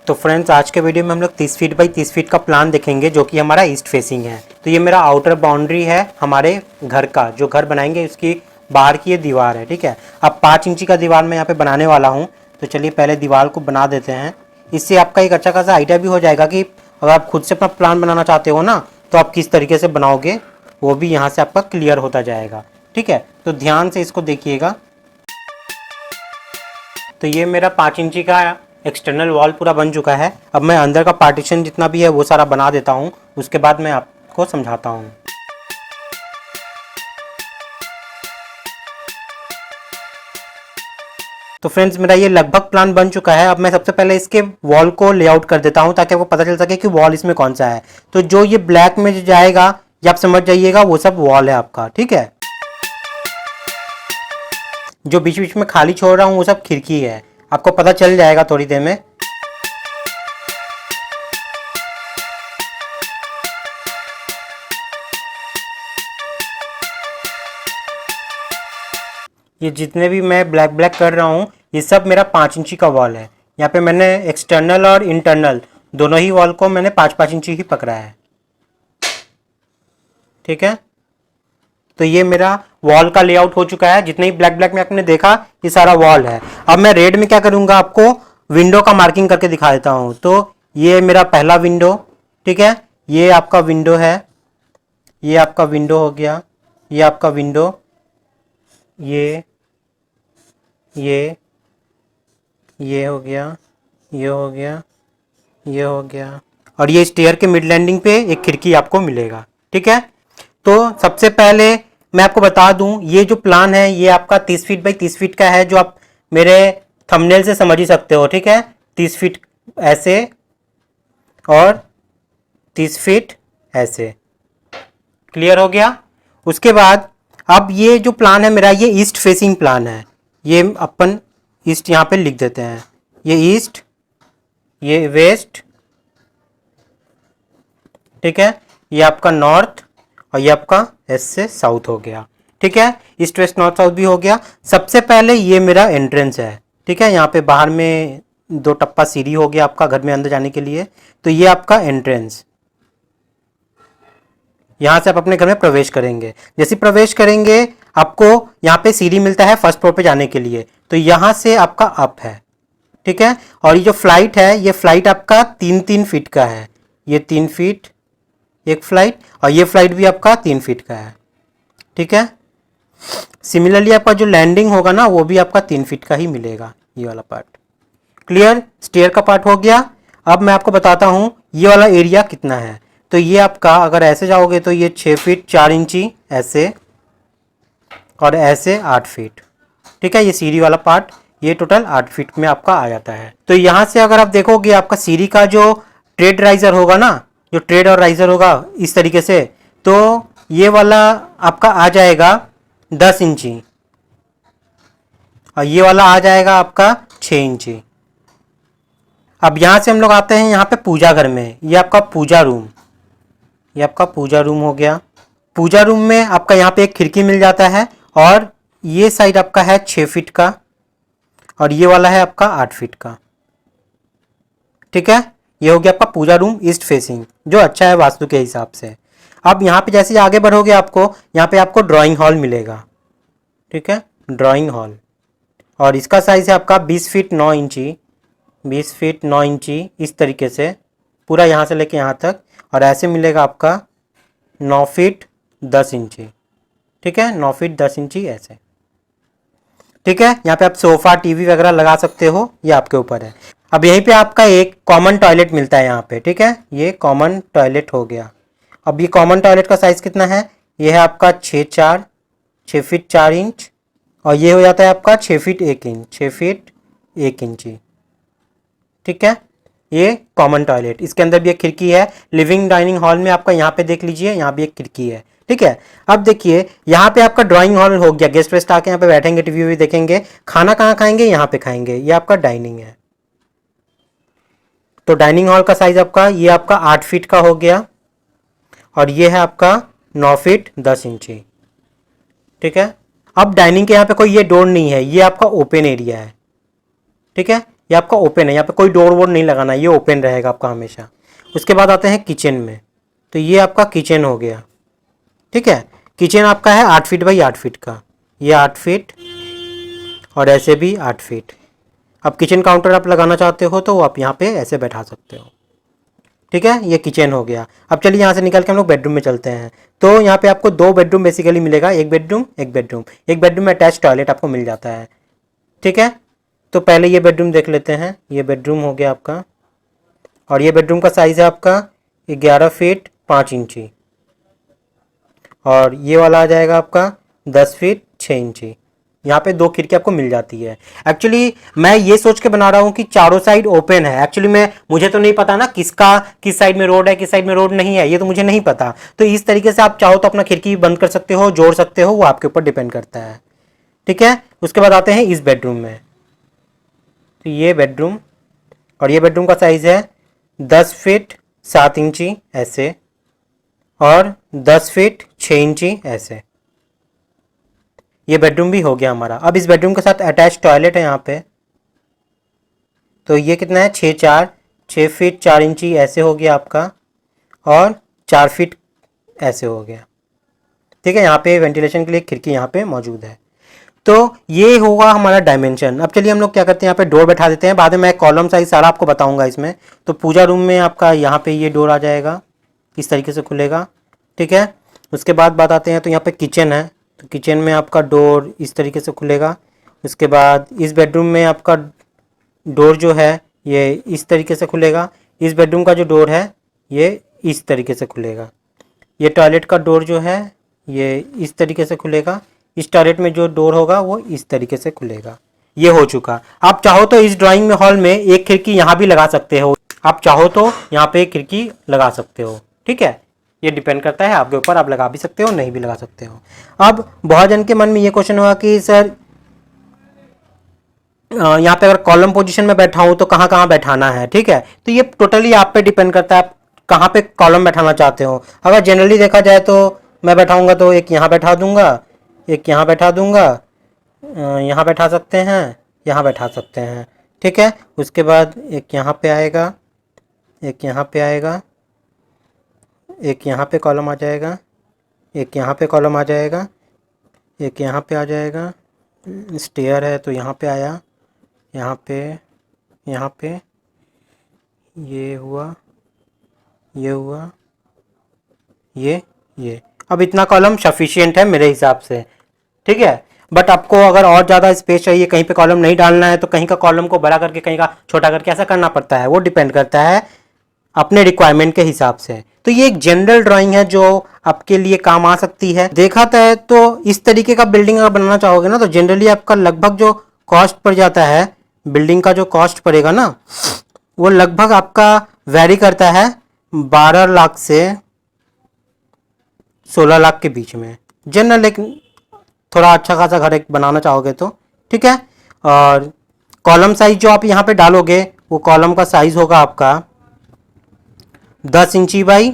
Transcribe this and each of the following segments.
तो फ्रेंड्स आज के वीडियो में हम लोग 30 फीट बाई 30 फीट का प्लान देखेंगे जो कि हमारा ईस्ट फेसिंग है। तो ये मेरा आउटर बाउंड्री है हमारे घर का, जो घर बनाएंगे उसकी बाहर की ये दीवार है। ठीक है, अब 5 इंची का दीवार मैं यहाँ पे बनाने वाला हूँ। तो चलिए पहले दीवार को बना देते हैं। इससे आपका एक अच्छा खासा आइडिया भी हो जाएगा कि अगर आप खुद से अपना प्लान बनाना चाहते हो ना, तो आप किस तरीके से बनाओगे वो भी यहाँ से आपका क्लियर होता जाएगा। ठीक है, तो ध्यान से इसको देखिएगा। तो ये मेरा 5 इंची का एक्सटर्नल वॉल पूरा बन चुका है। अब मैं अंदर का पार्टीशन जितना भी है वो सारा बना देता हूँ, उसके बाद मैं आपको समझाता हूँ। तो फ्रेंड्स मेरा ये लगभग प्लान बन चुका है। अब मैं सबसे पहले इसके वॉल को लेआउट कर देता हूँ ताकि आपको पता चल सके कि वॉल इसमें कौन सा है। तो जो ये ब्लैक में जो जाएगा ये आप समझ जाइएगा वो सब वॉल है आपका। ठीक है, जो बीच बीच में खाली छोड़ रहा हूँ वो सब खिड़की है, आपको पता चल जाएगा थोड़ी देर में। ये जितने भी मैं ब्लैक कर रहा हूँ ये सब मेरा 5 इंची का वॉल है। यहाँ पे मैंने एक्सटर्नल और इंटरनल दोनों ही वॉल को मैंने 5-5 इंची ही पकड़ा है। ठीक है, तो ये मेरा वॉल का लेआउट हो चुका है। जितने ही ब्लैक में आपने देखा ये सारा वॉल है। अब मैं रेड में क्या करूँगा, आपको विंडो का मार्किंग करके दिखा देता हूँ। तो ये मेरा पहला विंडो, ठीक है, ये आपका विंडो है, ये आपका विंडो हो गया, ये आपका विंडो, ये हो गया, ये हो गया, ये हो गया, और ये स्टेयर के मिड लैंडिंग पे एक खिड़की आपको मिलेगा। ठीक है, तो सबसे पहले मैं आपको बता दूं ये जो प्लान है ये आपका 30 फीट बाई 30 फीट का है, जो आप मेरे थंबनेल से समझ ही सकते हो। ठीक है, 30 फीट ऐसे और 30 फीट ऐसे, क्लियर हो गया। उसके बाद अब ये जो प्लान है मेरा ये ईस्ट फेसिंग प्लान है। ये अपन ईस्ट यहाँ पे लिख देते हैं, ये ईस्ट, ये वेस्ट, ठीक है, ये आपका नॉर्थ और ये आपका एस से साउथ हो गया। ठीक है, ईस्ट वेस्ट नॉर्थ साउथ भी हो गया। सबसे पहले ये मेरा एंट्रेंस है। ठीक है, यहाँ पे बाहर में 2 टप्पा सीढ़ी हो गया आपका घर में अंदर जाने के लिए। तो ये आपका एंट्रेंस, यहाँ से आप अपने घर में प्रवेश करेंगे। जैसे प्रवेश करेंगे आपको यहाँ पे सीढ़ी मिलता है फर्स्ट फ्लोर पे जाने के लिए, तो यहाँ से आपका अप है। ठीक है, और ये जो फ्लाइट है ये फ्लाइट आपका 3-3 फीट का है। ये 3 फीट एक फ्लाइट, और ये फ्लाइट भी आपका 3 फीट का है। ठीक है, सिमिलरली आपका जो लैंडिंग होगा ना वो भी आपका 3 फीट का ही मिलेगा, ये वाला पार्ट। क्लियर, स्टेयर का पार्ट हो गया। अब मैं आपको बताता हूँ ये वाला एरिया कितना है। तो ये आपका अगर ऐसे जाओगे तो ये 6 फीट 4 इंची ऐसे, और ऐसे 8 फीट। ठीक है, ये सीढ़ी वाला पार्ट ये टोटल 8 फीट में आपका आ जाता है। तो यहाँ से अगर आप देखोगे आपका सीढ़ी का जो ट्रेड राइजर होगा ना, जो ट्रेड और राइजर होगा इस तरीके से, तो ये वाला आपका आ जाएगा 10 इंची, और ये वाला आ जाएगा आपका 6 इंची। अब यहाँ से हम लोग आते हैं यहाँ पे पूजा घर में। ये आपका पूजा रूम, ये आपका पूजा रूम हो गया। पूजा रूम में आपका यहाँ पे एक खिड़की मिल जाता है, और ये साइड आपका है 6 फीट का, और ये वाला है आपका 8 फीट का। ठीक है, ये हो गया आपका पूजा रूम ईस्ट फेसिंग, जो अच्छा है वास्तु के हिसाब से। अब यहाँ पे जैसे आगे बढ़ोगे आपको यहाँ पे आपको ड्राइंग हॉल मिलेगा। ठीक है, ड्राइंग हॉल, और इसका साइज है आपका 20 फीट 9 इंची, 20 फीट 9 इंची इस तरीके से पूरा यहाँ से लेके यहाँ तक, और ऐसे मिलेगा आपका 9 फीट 10 इंची। ठीक है, 9 फीट 10 इंची ऐसे। ठीक है, यहाँ पे आप सोफा टीवी वगैरह लगा सकते हो, ये आपके ऊपर है। अब यहीं पे आपका एक कॉमन टॉयलेट मिलता है यहाँ पे। ठीक है, ये कॉमन टॉयलेट हो गया। अब ये कॉमन टॉयलेट का साइज कितना है, ये है आपका 6 फीट 4 इंच, और ये हो जाता है आपका 6 फीट 1 इंच, 6 फीट 1 इंची। ठीक है, ये कॉमन टॉयलेट, इसके अंदर भी एक खिड़की है। लिविंग डाइनिंग हॉल में आपका यहाँ पे देख लीजिए, यहाँ भी एक खिड़की है। ठीक है, अब देखिए यहाँ पे आपका ड्राइंग हॉल हो गया। गेस्ट वेस्ट आके यहाँ पे बैठेंगे, टीवी भी देखेंगे। खाना कहाँ खाएंगे, यहाँ पे खाएंगे। ये आपका डाइनिंग है। तो डाइनिंग हॉल का साइज आपका ये आपका 8 फीट का हो गया, और ये है आपका 9 फीट 10 इंची। ठीक है, अब डाइनिंग के यहाँ पे कोई ये डोर नहीं है, ये आपका ओपन एरिया है। ठीक है, ये आपका ओपन है, यहाँ पे कोई डोर वोर नहीं लगाना, ये ओपन रहेगा आपका हमेशा। उसके बाद आते हैं किचन में, तो ये आपका किचन हो गया, ठीक है। किचन आपका है 8 फीट बाई 8 फीट का, ये 8 फीट और ऐसे भी 8 फीट। अब किचन काउंटर आप लगाना चाहते हो तो आप यहाँ पे ऐसे बैठा सकते हो, ठीक है। ये किचन हो गया। अब चलिए यहाँ से निकल के हम लोग बेडरूम में चलते हैं। तो यहाँ पे आपको 2 बेडरूम बेसिकली मिलेगा, एक बेडरूम एक बेडरूम में अटैच टॉयलेट आपको मिल जाता है, ठीक है। तो पहले ये बेडरूम देख लेते हैं। ये बेडरूम हो गया आपका, और ये बेडरूम का साइज़ है आपका 11 फीट 5 इंची, और ये वाला आ जाएगा आपका 10 फीट 6 इंची। यहाँ पे 2 खिड़की आपको मिल जाती है। एक्चुअली मैं ये सोच के बना रहा हूँ कि चारों साइड ओपन है। एक्चुअली मुझे तो नहीं पता ना किस साइड में रोड है, किस साइड में रोड नहीं है, ये तो मुझे नहीं पता। तो इस तरीके से आप चाहो तो अपना खिड़की बंद कर सकते हो, जोड़ सकते हो, वो आपके ऊपर डिपेंड करता है, ठीक है। उसके बाद आते हैं इस बेडरूम में। तो ये बेडरूम, और ये बेडरूम का साइज है 10 फीट 7 इंची ऐसे, और 10 फीट 6 इंची ऐसे। ये बेडरूम भी हो गया हमारा। अब इस बेडरूम के साथ अटैच टॉयलेट है यहाँ पे। तो ये कितना है 6 फीट 4 इंची ऐसे हो गया आपका, और 4 फीट ऐसे हो गया, ठीक है। यहाँ पे वेंटिलेशन के लिए खिड़की यहाँ पे मौजूद है। तो ये होगा हमारा डायमेंशन। अब चलिए हम लोग क्या करते हैं, यहाँ पे डोर बैठा देते हैं, बाद में मैं कॉलम साइज सारा आपको बताऊंगा इसमें। तो पूजा रूम में आपका यहाँ पे ये डोर आ जाएगा, इस तरीके से खुलेगा, ठीक है। उसके बाद बात आते हैं, तो यहाँ पे किचन है, तो किचन में आपका डोर इस तरीके से खुलेगा। उसके बाद इस बेडरूम में आपका डोर जो है ये इस तरीके से खुलेगा। इस बेडरूम का जो डोर है ये इस तरीके से खुलेगा। ये टॉयलेट का डोर जो है ये इस तरीके से खुलेगा। इस टॉयलेट में जो डोर होगा वो इस तरीके से खुलेगा। ये हो चुका। आप चाहो तो इस ड्राइंग में हॉल में एक खिड़की यहाँ भी लगा सकते हो, आप चाहो तो यहाँ पे एक खिड़की लगा सकते हो, ठीक है। ये डिपेंड करता है आपके ऊपर, आप लगा भी सकते हो, नहीं भी लगा सकते हो। अब बहुत जन के मन में ये क्वेश्चन हुआ कि सर यहाँ पे अगर कॉलम पोजीशन में बैठा हूँ तो कहाँ कहाँ बैठाना है, ठीक है। तो ये टोटली आप पे डिपेंड करता है, आप कहाँ पे कॉलम बैठाना चाहते हो। अगर जनरली देखा जाए तो मैं बैठाऊंगा तो एक यहाँ बैठा दूंगा, एक यहाँ बैठा दूंगा, यहाँ बैठा सकते हैं, यहाँ बैठा सकते हैं, ठीक है। उसके बाद एक यहाँ पे आएगा, एक यहाँ पे आएगा, एक यहाँ पे कॉलम आ जाएगा, एक यहाँ पे कॉलम आ जाएगा, एक यहाँ पे आ जाएगा। स्टेयर है तो यहाँ पे आया, यहाँ पे, यहाँ पे, ये हुआ, ये हुआ, ये। अब इतना कॉलम सफिशिएंट है मेरे हिसाब से, ठीक है। बट आपको अगर और ज़्यादा स्पेस चाहिए, कहीं पे कॉलम नहीं डालना है, तो कहीं का कॉलम को बड़ा करके कहीं का छोटा करके ऐसा करना पड़ता है। वो डिपेंड करता है अपने रिक्वायरमेंट के हिसाब से। तो ये एक जनरल ड्राइंग है जो आपके लिए काम आ सकती है। देखा है तो इस तरीके का बिल्डिंग अगर बनाना चाहोगे ना, तो जनरली आपका लगभग जो कॉस्ट पड़ जाता है, बिल्डिंग का जो कॉस्ट पड़ेगा ना, वो लगभग आपका वैरी करता है 12 लाख से 16 लाख के बीच में जनरल, एक थोड़ा अच्छा खासा घर एक बनाना चाहोगे तो, ठीक है। और कॉलम साइज जो आप यहाँ पे डालोगे, वो कॉलम का साइज होगा आपका 10 इंची बाई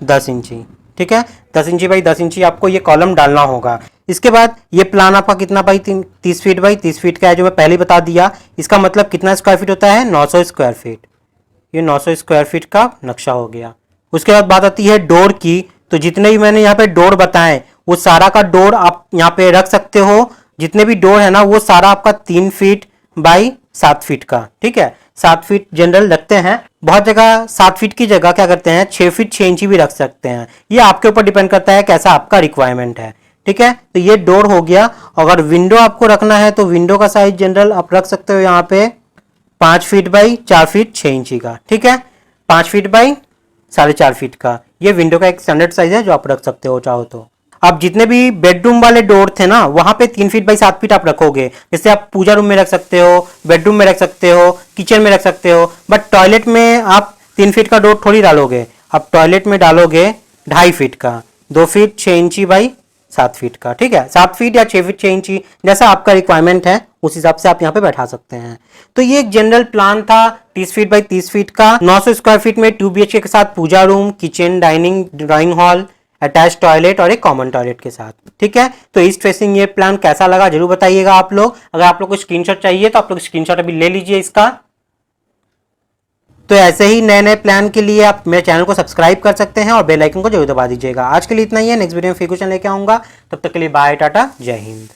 10 इंची, ठीक है। 10 इंची बाई 10 इंची आपको ये कॉलम डालना होगा। इसके बाद ये प्लान आपका कितना बाई 30 फीट बाई 30 फीट का है, जो मैं पहले बता दिया। इसका मतलब कितना स्क्वायर फीट होता है, 900 स्क्वायर फीट। ये 900 स्क्वायर फीट का नक्शा हो गया। उसके बाद बात आती है डोर की। तो जितने भी मैंने यहाँ पे डोर बताए, वो सारा का डोर आप यहाँ पे रख सकते हो। जितने भी डोर है ना, वो सारा आपका 3 फीट बाई 7 फीट का, ठीक है। 7 फीट जनरल रखते हैं, बहुत जगह 7 फीट की जगह क्या करते हैं 6 फीट 6 इंची भी रख सकते हैं। ये आपके ऊपर डिपेंड करता है कैसा आपका रिक्वायरमेंट है, ठीक है। तो ये डोर हो गया। अगर विंडो आपको रखना है तो विंडो का साइज जनरल आप रख सकते हो यहाँ पे 5 फीट बाई 4 फीट 6 इंची का, ठीक है। 5 फीट बाई 4.5 फीट का ये विंडो का एक स्टैंडर्ड साइज है जो आप रख सकते हो चाहो तो। अब जितने भी बेडरूम वाले डोर थे ना, वहां पे 3 फीट बाई 7 फीट आप रखोगे। जैसे आप पूजा रूम में रख सकते हो, बेडरूम में रख सकते हो, किचन में रख सकते हो। बट टॉयलेट में आप 3 फीट का डोर थोड़ी डालोगे, आप टॉयलेट में डालोगे 2.5 फीट का, 2 फीट 6 इंची बाई 7 फीट का, ठीक है। 7 फीट या 6 फीट 6 इंची जैसा आपका रिक्वायरमेंट है, उस हिसाब से आप यहाँ पे बैठा सकते हैं। तो ये एक जनरल प्लान था 30 फीट बाई 30 फीट का, 900 स्क्वायर फीट में 2 BHK के साथ puja room, kitchen, dining, drawing hall attach toilet और एक कॉमन टॉयलेट के साथ। ठीक है, तो ईस्ट फेसिंग ये प्लान कैसा लगा जरूर बताइएगा आप लोग। अगर आप लोग को स्क्रीनशॉट चाहिए तो आप लोग स्क्रीनशॉट अभी ले लीजिए इसका। तो ऐसे ही नए नए प्लान के लिए आप मेरे चैनल को सब्सक्राइब कर सकते हैं और बेल आइकन को जरूर दबा दीजिएगा। आज के लिए इतना ही है, नेक्स्ट वीडियो में फिर कुछ लेके आऊंगा। तब तक के लिए बाय, टाटा, जय हिंद।